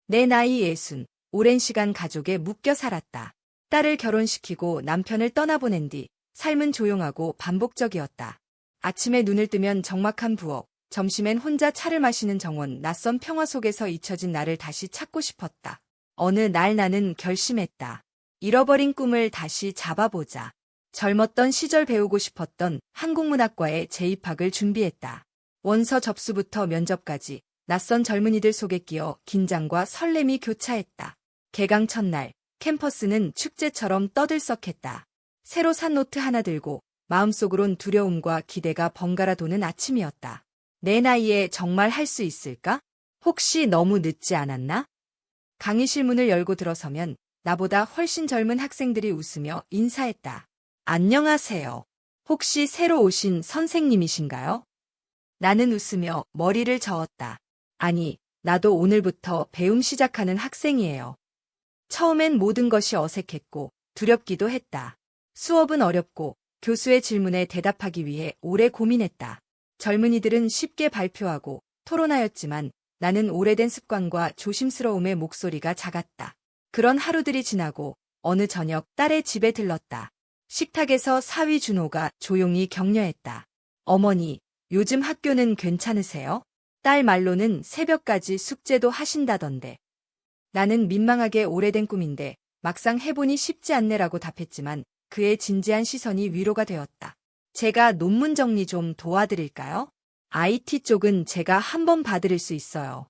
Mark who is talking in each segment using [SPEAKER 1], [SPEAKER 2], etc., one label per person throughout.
[SPEAKER 1] 내 나이 60, 오랜 시간 가족에 묶여 살았다. 딸을 결혼시키고 남편을 떠나보낸 뒤 삶은 조용하고 반복적이었다. 아침에 눈을 뜨면 적막한 부엌, 점심엔 혼자 차를 마시는 정원, 낯선 평화 속에서 잊혀진 나를 다시 찾고 싶었다. 어느 날 나는 결심했다. 잃어버린 꿈을 다시 잡아보자. 젊었던 시절 배우고 싶었던 한국문학과에 재입학을 준비했다. 원서 접수부터 면접까지 낯선 젊은이들 속에 끼어 긴장과 설렘이 교차했다. 개강 첫날, 캠퍼스는 축제처럼 떠들썩했다. 새로 산 노트 하나 들고 마음속으론 두려움과 기대가 번갈아 도는 아침이었다. 내 나이에 정말 할 수 있을까? 혹시 너무 늦지 않았나? 강의실 문을 열고 들어서면 나보다 훨씬 젊은 학생들이 웃으며 인사했다. 안녕하세요. 혹시 새로 오신 선생님이신가요? 나는 웃으며 머리를 저었다. 아니, 나도 오늘부터 배움 시작하는 학생이에요. 처음엔 모든 것이 어색했고 두렵기도 했다. 수업은 어렵고 교수의 질문에 대답하기 위해 오래 고민했다. 젊은이들은 쉽게 발표하고 토론하였지만 나는 오래된 습관과 조심스러움의 목소리가 작았다. 그런 하루들이 지나고 어느 저녁 딸의 집에 들렀다. 식탁에서 사위 준호가 조용히 격려했다. 어머니, 요즘 학교는 괜찮으세요? 딸 말로는 새벽까지 숙제도 하신다던데. 나는 민망하게 오래된 꿈인데 막상 해보니 쉽지 않네라고 답했지만 그의 진지한 시선이 위로가 되었다. 제가 논문 정리 좀 도와드릴까요? IT 쪽은 제가 한번 봐드릴 수 있어요.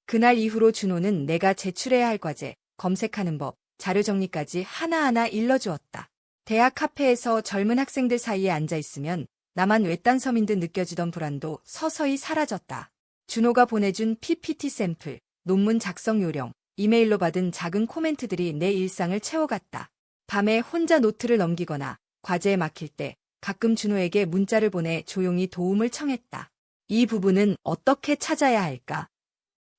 [SPEAKER 1] 그날 이후로 준호는 내가 제출해야 할 과제, 검색하는 법, 자료 정리까지 하나하나 일러주었다. 대학 카페에서 젊은 학생들 사이에 앉아있으면 나만 외딴 섬인 듯 느껴지던 불안도 서서히 사라졌다. 준호가 보내준 PPT 샘플, 논문 작성 요령, 이메일로 받은 작은 코멘트들이 내 일상을 채워갔다. 밤에 혼자 노트를 넘기거나 과제에 막힐 때 가끔 준호에게 문자를 보내 조용히 도움을 청했다. 이 부분은 어떻게 찾아야 할까?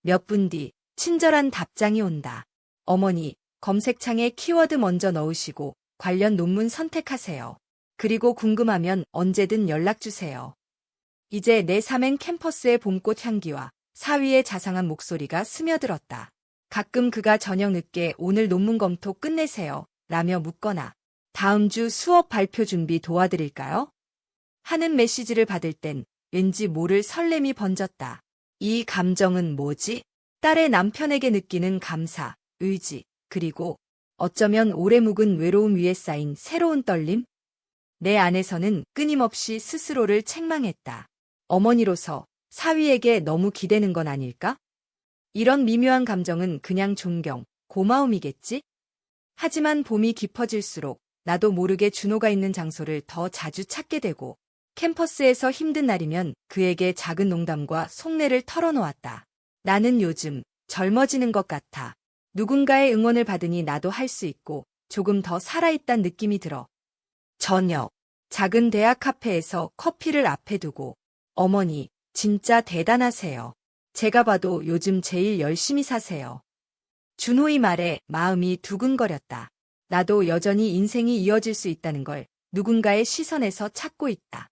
[SPEAKER 1] 몇 분 뒤 친절한 답장이 온다. 어머니, 검색창에 키워드 먼저 넣으시고 관련 논문 선택하세요. 그리고 궁금하면 언제든 연락주세요. 이제 내 삶엔 캠퍼스의 봄꽃 향기와 사위의 자상한 목소리가 스며들었다. 가끔 그가 저녁 늦게 오늘 논문 검토 끝내세요 라며 묻거나 다음 주 수업 발표 준비 도와드릴까요? 하는 메시지를 받을 땐 왠지 모를 설렘이 번졌다. 이 감정은 뭐지? 딸의 남편에게 느끼는 감사, 의지, 그리고 어쩌면 오래 묵은 외로움 위에 쌓인 새로운 떨림? 내 안에서는 끊임없이 스스로를 책망했다. 어머니로서 사위에게 너무 기대는 건 아닐까? 이런 미묘한 감정은 그냥 존경, 고마움이겠지? 하지만 봄이 깊어질수록 나도 모르게 준호가 있는 장소를 더 자주 찾게 되고 캠퍼스에서 힘든 날이면 그에게 작은 농담과 속내를 털어놓았다. 나는 요즘 젊어지는 것 같아. 누군가의 응원을 받으니 나도 할 수 있고 조금 더 살아있단 느낌이 들어. 저녁, 작은 대학 카페에서 커피를 앞에 두고 어머니, 진짜 대단하세요. 제가 봐도 요즘 제일 열심히 사세요. 준호의 말에 마음이 두근거렸다. 나도 여전히 인생이 이어질 수 있다는 걸 누군가의 시선에서 찾고 있다.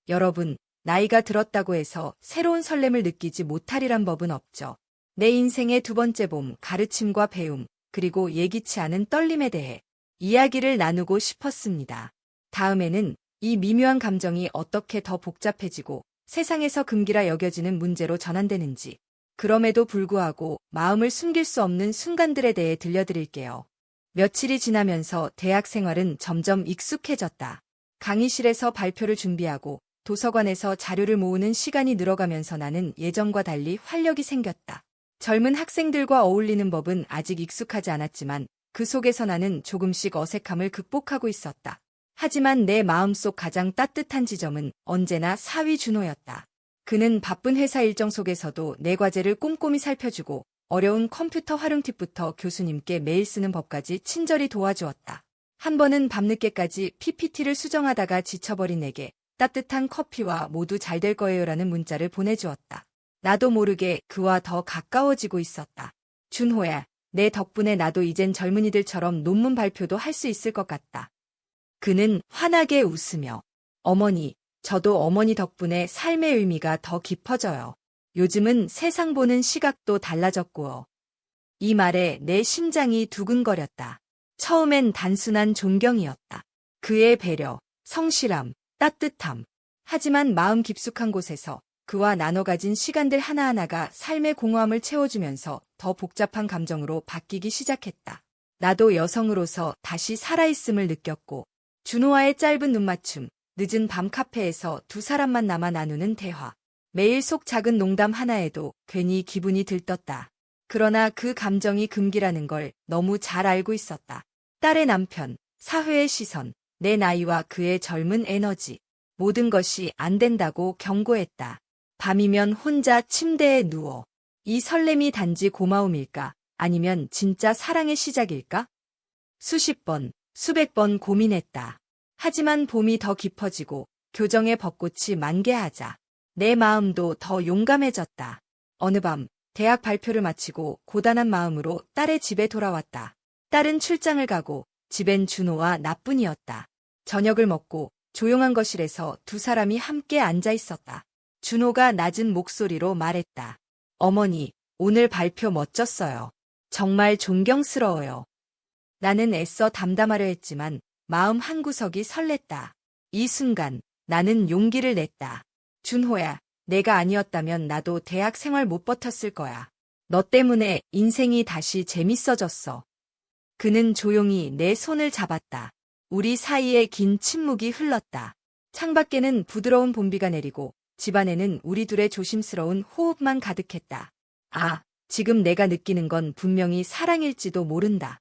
[SPEAKER 1] 여러분, 나이가 들었다고 해서 새로운 설렘을 느끼지 못하리란 법은 없죠. 내 인생의 두 번째 봄, 가르침과 배움, 그리고 예기치 않은 떨림에 대해 이야기를 나누고 싶었습니다. 다음에는 이 미묘한 감정이 어떻게 더 복잡해지고 세상에서 금기라 여겨지는 문제로 전환되는지, 그럼에도 불구하고 마음을 숨길 수 없는 순간들에 대해 들려드릴게요. 며칠이 지나면서 대학 생활은 점점 익숙해졌다. 강의실에서 발표를 준비하고 도서관에서 자료를 모으는 시간이 늘어가면서 나는 예전과 달리 활력이 생겼다. 젊은 학생들과 어울리는 법은 아직 익숙하지 않았지만 그 속에서 나는 조금씩 어색함을 극복하고 있었다. 하지만 내 마음속 가장 따뜻한 지점은 언제나 사위 준호였다. 그는 바쁜 회사 일정 속에서도 내 과제를 꼼꼼히 살펴주고 어려운 컴퓨터 활용 팁부터 교수님께 메일 쓰는 법까지 친절히 도와주었다. 한 번은 밤늦게까지 PPT를 수정하다가 지쳐버린 내게 따뜻한 커피와 모두 잘 될 거예요라는 문자를 보내주었다. 나도 모르게 그와 더 가까워지고 있었다. 준호야, 내 덕분에 나도 이젠 젊은이들처럼 논문 발표도 할 수 있을 것 같다. 그는 환하게 웃으며, 어머니, 저도 어머니 덕분에 삶의 의미가 더 깊어져요. 요즘은 세상 보는 시각도 달라졌고요. 이 말에 내 심장이 두근거렸다. 처음엔 단순한 존경이었다. 그의 배려, 성실함, 따뜻함. 하지만 마음 깊숙한 곳에서 그와 나눠 가진 시간들 하나하나가 삶의 공허함을 채워주면서 더 복잡한 감정으로 바뀌기 시작했다. 나도 여성으로서 다시 살아있음을 느꼈고, 준호와의 짧은 눈맞춤, 늦은 밤 카페에서 두 사람만 남아 나누는 대화, 매일 속 작은 농담 하나에도 괜히 기분이 들떴다. 그러나 그 감정이 금기라는 걸 너무 잘 알고 있었다. 딸의 남편, 사회의 시선, 내 나이와 그의 젊은 에너지, 모든 것이 안 된다고 경고했다. 밤이면 혼자 침대에 누워. 이 설렘이 단지 고마움일까? 아니면 진짜 사랑의 시작일까? 수십 번, 수백 번 고민했다. 하지만 봄이 더 깊어지고 교정의 벚꽃이 만개하자 내 마음도 더 용감해졌다. 어느 밤 대학 발표를 마치고 고단한 마음으로 딸의 집에 돌아왔다. 딸은 출장을 가고 집엔 준호와 나뿐이었다. 저녁을 먹고 조용한 거실에서 두 사람이 함께 앉아 있었다. 준호가 낮은 목소리로 말했다. 어머니, 오늘 발표 멋졌어요. 정말 존경스러워요. 나는 애써 담담하려 했지만 마음 한구석이 설렜다. 이 순간 나는 용기를 냈다. 준호야, 내가 아니었다면 나도 대학 생활 못 버텼을 거야. 너 때문에 인생이 다시 재밌어졌어. 그는 조용히 내 손을 잡았다. 우리 사이에 긴 침묵이 흘렀다. 창밖에는 부드러운 봄비가 내리고 집안에는 우리 둘의 조심스러운 호흡만 가득했다. 아, 지금 내가 느끼는 건 분명히 사랑일지도 모른다.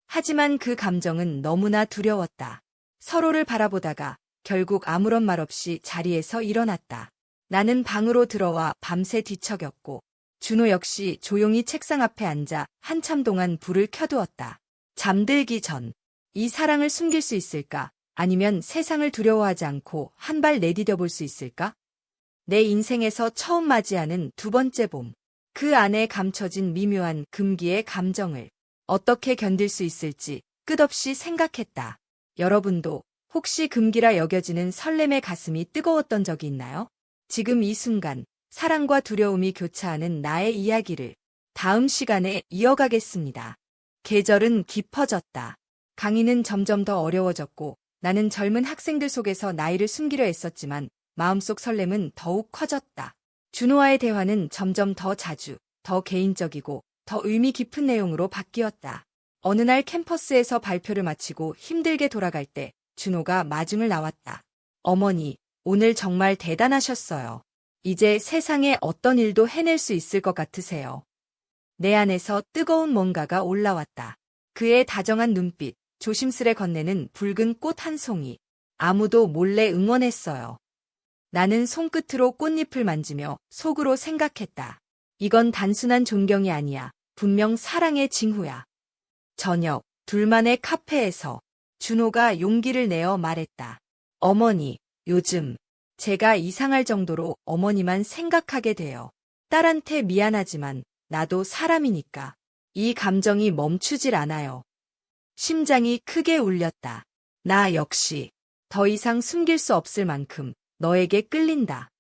[SPEAKER 1] 하지만 그 감정은 너무나 두려웠다. 서로를 바라보다가 결국 아무런 말 없이 자리에서 일어났다. 나는 방으로 들어와 밤새 뒤척였고 준호 역시 조용히 책상 앞에 앉아 한참 동안 불을 켜두었다. 잠들기 전 이 사랑을 숨길 수 있을까? 아니면 세상을 두려워하지 않고 한 발 내디뎌 볼 수 있을까? 내 인생에서 처음 맞이하는 두 번째 봄. 그 안에 감춰진 미묘한 금기의 감정을 어떻게 견딜 수 있을지 끝없이 생각했다. 여러분도 혹시 금기라 여겨지는 설렘의 가슴이 뜨거웠던 적이 있나요? 지금 이 순간 사랑과 두려움이 교차하는 나의 이야기를 다음 시간에 이어가겠습니다. 계절은 깊어졌다. 강의는 점점 더 어려워졌고 나는 젊은 학생들 속에서 나이를 숨기려 애썼지만 마음속 설렘은 더욱 커졌다. 준호와의 대화는 점점 더 자주, 더 개인적이고 더 의미 깊은 내용으로 바뀌었다. 어느 날 캠퍼스에서 발표를 마치고 힘들게 돌아갈 때 준호가 마중을 나왔다. 어머니, 오늘 정말 대단하셨어요. 이제 세상에 어떤 일도 해낼 수 있을 것 같으세요. 내 안에서 뜨거운 뭔가가 올라왔다. 그의 다정한 눈빛, 조심스레 건네는 붉은 꽃 한 송이. 아무도 몰래 응원했어요. 나는 손끝으로 꽃잎을 만지며 속으로 생각했다. 이건 단순한 존경이 아니야. 분명 사랑의 징후야. 저녁, 둘만의 카페에서 준호가 용기를 내어 말했다. 어머니, 요즘 제가 이상할 정도로 어머니만 생각하게 돼요. 딸한테 미안하지만 나도 사람이니까. 이 감정이 멈추질 않아요. 심장이 크게 울렸다. 나 역시 더 이상 숨길 수 없을 만큼 너에게 끌린다.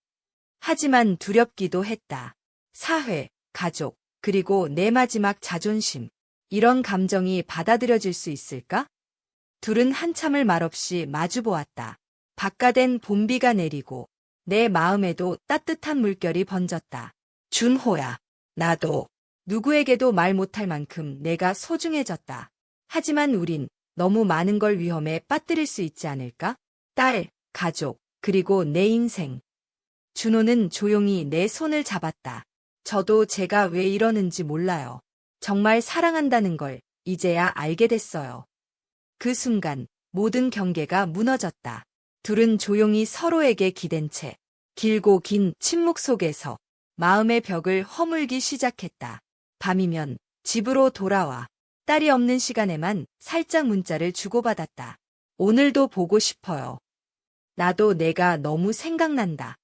[SPEAKER 1] 하지만 두렵기도 했다. 사회, 가족, 그리고 내 마지막 자존심. 이런 감정이 받아들여질 수 있을까? 둘은 한참을 말없이 마주보았다. 바깥엔 봄비가 내리고 내 마음에도 따뜻한 물결이 번졌다. 준호야, 나도 누구에게도 말 못할 만큼 내가 소중해졌다. 하지만 우린 너무 많은 걸 위험에 빠뜨릴 수 있지 않을까? 딸, 가족, 그리고 내 인생. 준호는 조용히 내 손을 잡았다. 저도 제가 왜 이러는지 몰라요. 정말 사랑한다는 걸 이제야 알게 됐어요. 그 순간 모든 경계가 무너졌다. 둘은 조용히 서로에게 기댄 채 길고 긴 침묵 속에서 마음의 벽을 허물기 시작했다. 밤이면 집으로 돌아와 딸이 없는 시간에만 살짝 문자를 주고받았다. 오늘도 보고 싶어요. 나도 내가 너무 생각난다.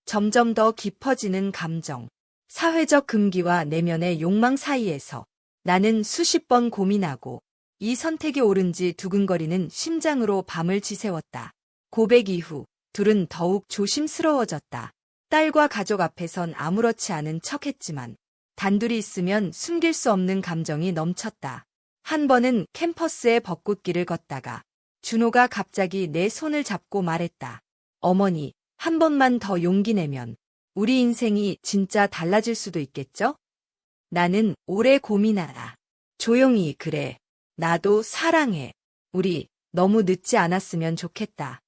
[SPEAKER 1] 점점 더 깊어지는 감정. 사회적 금기와 내면의 욕망 사이에서 나는 수십 번 고민하고 이 선택이 옳은지 두근거리는 심장으로 밤을 지새웠다. 고백 이후 둘은 더욱 조심스러워졌다. 딸과 가족 앞에선 아무렇지 않은 척했지만 단둘이 있으면 숨길 수 없는 감정이 넘쳤다. 한 번은 캠퍼스의 벚꽃길을 걷다가 준호가 갑자기 내 손을 잡고 말했다. 어머니, 한 번만 더 용기 내면 우리 인생이 진짜 달라질 수도 있겠죠? 나는 오래 고민하라. 조용히 그래. 나도 사랑해. 우리 너무 늦지 않았으면 좋겠다.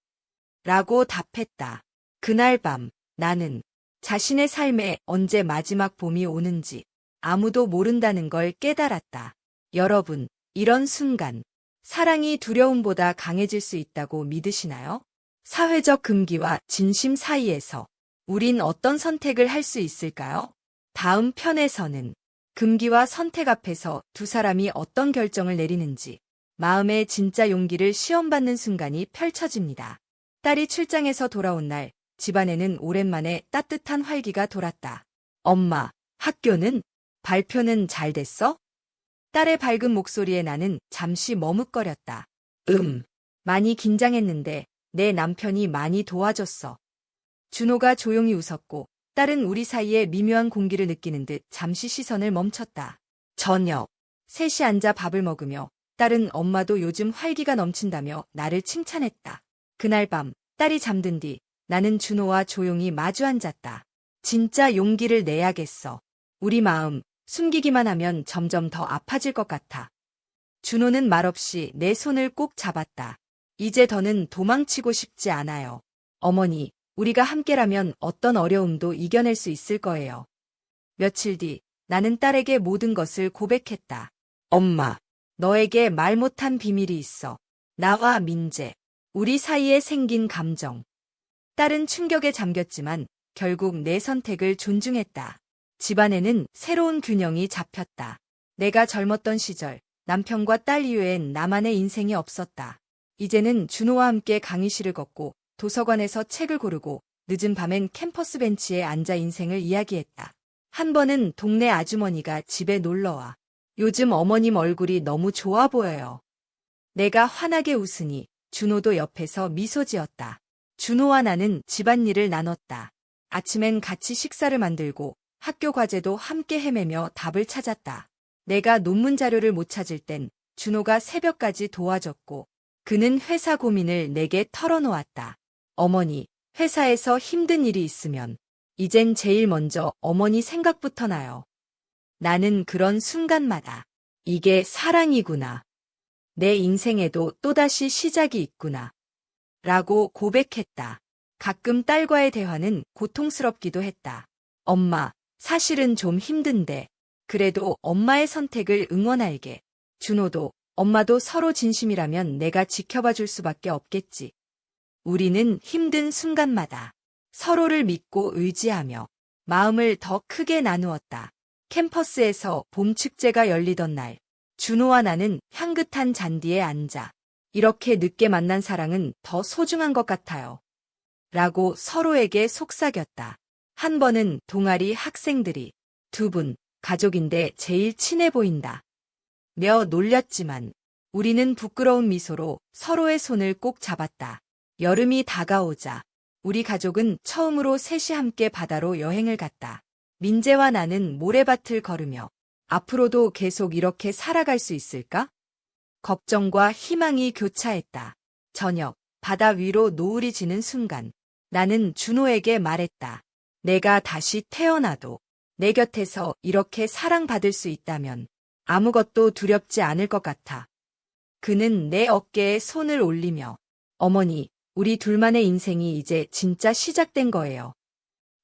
[SPEAKER 1] 라고 답했다. 그날 밤 나는 자신의 삶에 언제 마지막 봄이 오는지 아무도 모른다는 걸 깨달았다. 여러분, 이런 순간 사랑이 두려움보다 강해질 수 있다고 믿으시나요? 사회적 금기와 진심 사이에서 우린 어떤 선택을 할 수 있을까요? 다음 편에서는 금기와 선택 앞에서 두 사람이 어떤 결정을 내리는지 마음의 진짜 용기를 시험받는 순간이 펼쳐집니다. 딸이 출장에서 돌아온 날 집안에는 오랜만에 따뜻한 활기가 돌았다. 엄마, 학교는? 발표는 잘 됐어? 딸의 밝은 목소리에 나는 잠시 머뭇거렸다. 많이 긴장했는데 내 남편이 많이 도와줬어. 준호가 조용히 웃었고 딸은 우리 사이에 미묘한 공기를 느끼는 듯 잠시 시선을 멈췄다. 저녁, 셋이 앉아 밥을 먹으며 딸은 엄마도 요즘 활기가 넘친다며 나를 칭찬했다. 그날 밤 딸이 잠든 뒤 나는 준호와 조용히 마주 앉았다. 진짜 용기를 내야겠어. 우리 마음 숨기기만 하면 점점 더 아파질 것 같아. 준호는 말없이 내 손을 꼭 잡았다. 이제 더는 도망치고 싶지 않아요. 어머니, 우리가 함께라면 어떤 어려움도 이겨낼 수 있을 거예요. 며칠 뒤 나는 딸에게 모든 것을 고백했다. 엄마, 너에게 말 못한 비밀이 있어. 나와 민재, 우리 사이에 생긴 감정. 딸은 충격에 잠겼지만 결국 내 선택을 존중했다. 집안에는 새로운 균형이 잡혔다. 내가 젊었던 시절 남편과 딸 이외엔 나만의 인생이 없었다. 이제는 준호와 함께 강의실을 걷고 도서관에서 책을 고르고 늦은 밤엔 캠퍼스 벤치에 앉아 인생을 이야기했다. 한 번은 동네 아주머니가 집에 놀러와 요즘 어머님 얼굴이 너무 좋아 보여요. 내가 환하게 웃으니 준호도 옆에서 미소 지었다. 준호와 나는 집안일을 나눴다. 아침엔 같이 식사를 만들고 학교 과제도 함께 헤매며 답을 찾았다. 내가 논문 자료를 못 찾을 땐 준호가 새벽까지 도와줬고 그는 회사 고민을 내게 털어놓았다. 어머니, 회사에서 힘든 일이 있으면 이젠 제일 먼저 어머니 생각부터 나요. 나는 그런 순간마다 이게 사랑이구나. 내 인생에도 또다시 시작이 있구나. 라고 고백했다. 가끔 딸과의 대화는 고통스럽기도 했다. 엄마, 사실은 좀 힘든데 그래도 엄마의 선택을 응원할게. 준호도 엄마도 서로 진심이라면 내가 지켜봐 줄 수밖에 없겠지. 우리는 힘든 순간마다 서로를 믿고 의지하며 마음을 더 크게 나누었다. 캠퍼스에서 봄 축제가 열리던 날, 준호와 나는 향긋한 잔디에 앉아 이렇게 늦게 만난 사랑은 더 소중한 것 같아요. 라고 서로에게 속삭였다. 한 번은 동아리 학생들이 두 분 가족인데 제일 친해 보인다. 며 놀렸지만 우리는 부끄러운 미소로 서로의 손을 꼭 잡았다. 여름이 다가오자 우리 가족은 처음으로 셋이 함께 바다로 여행을 갔다. 민재와 나는 모래밭을 걸으며 앞으로도 계속 이렇게 살아갈 수 있을까? 걱정과 희망이 교차했다. 저녁, 바다 위로 노을이 지는 순간 나는 준호에게 말했다. 내가 다시 태어나도 내 곁에서 이렇게 사랑받을 수 있다면 아무것도 두렵지 않을 것 같아. 그는 내 어깨에 손을 올리며 어머니, 우리 둘만의 인생이 이제 진짜 시작된 거예요.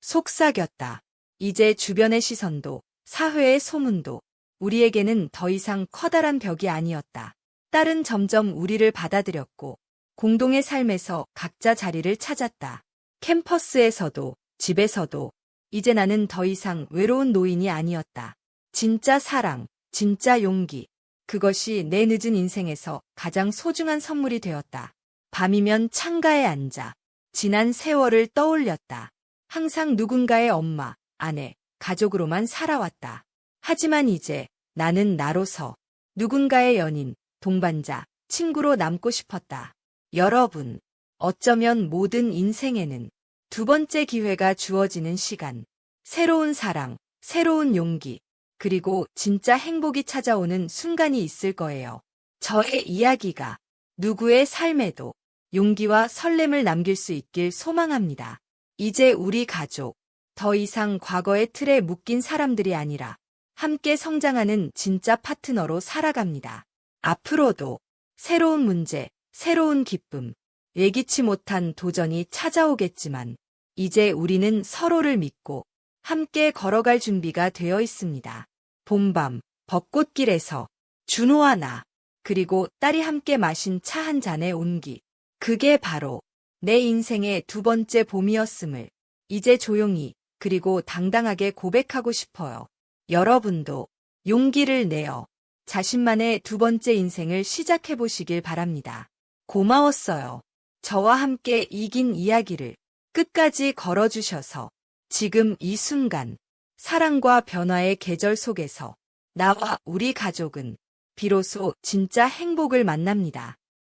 [SPEAKER 1] 속삭였다. 이제 주변의 시선도 사회의 소문도 우리에게는 더 이상 커다란 벽이 아니었다. 딸은 점점 우리를 받아들였고 공동의 삶에서 각자 자리를 찾았다. 캠퍼스에서도 집에서도 이제 나는 더 이상 외로운 노인이 아니었다. 진짜 사랑, 진짜 용기. 그것이 내 늦은 인생에서 가장 소중한 선물이 되었다. 밤이면 창가에 앉아 지난 세월을 떠올렸다. 항상 누군가의 엄마, 아내, 가족으로만 살아왔다. 하지만 이제 나는 나로서 누군가의 연인, 동반자, 친구로 남고 싶었다. 여러분, 어쩌면 모든 인생에는 두 번째 기회가 주어지는 시간, 새로운 사랑, 새로운 용기, 그리고 진짜 행복이 찾아오는 순간이 있을 거예요. 저의 이야기가 누구의 삶에도 용기와 설렘을 남길 수 있길 소망합니다. 이제 우리 가족, 더 이상 과거의 틀에 묶인 사람들이 아니라 함께 성장하는 진짜 파트너로 살아갑니다. 앞으로도 새로운 문제, 새로운 기쁨, 예기치 못한 도전이 찾아오겠지만 이제 우리는 서로를 믿고 함께 걸어갈 준비가 되어 있습니다. 봄밤, 벚꽃길에서 준호와 나, 그리고 딸이 함께 마신 차 한 잔의 온기. 그게 바로 내 인생의 두 번째 봄이었음을 이제 조용히 그리고 당당하게 고백하고 싶어요. 여러분도 용기를 내어 자신만의 두 번째 인생을 시작해 보시길 바랍니다. 고마웠어요. 저와 함께 이긴 이야기를 끝까지 걸어주셔서 지금 이 순간 사랑과 변화의 계절 속에서 나와 우리 가족은 비로소 진짜 행복을 만납니다.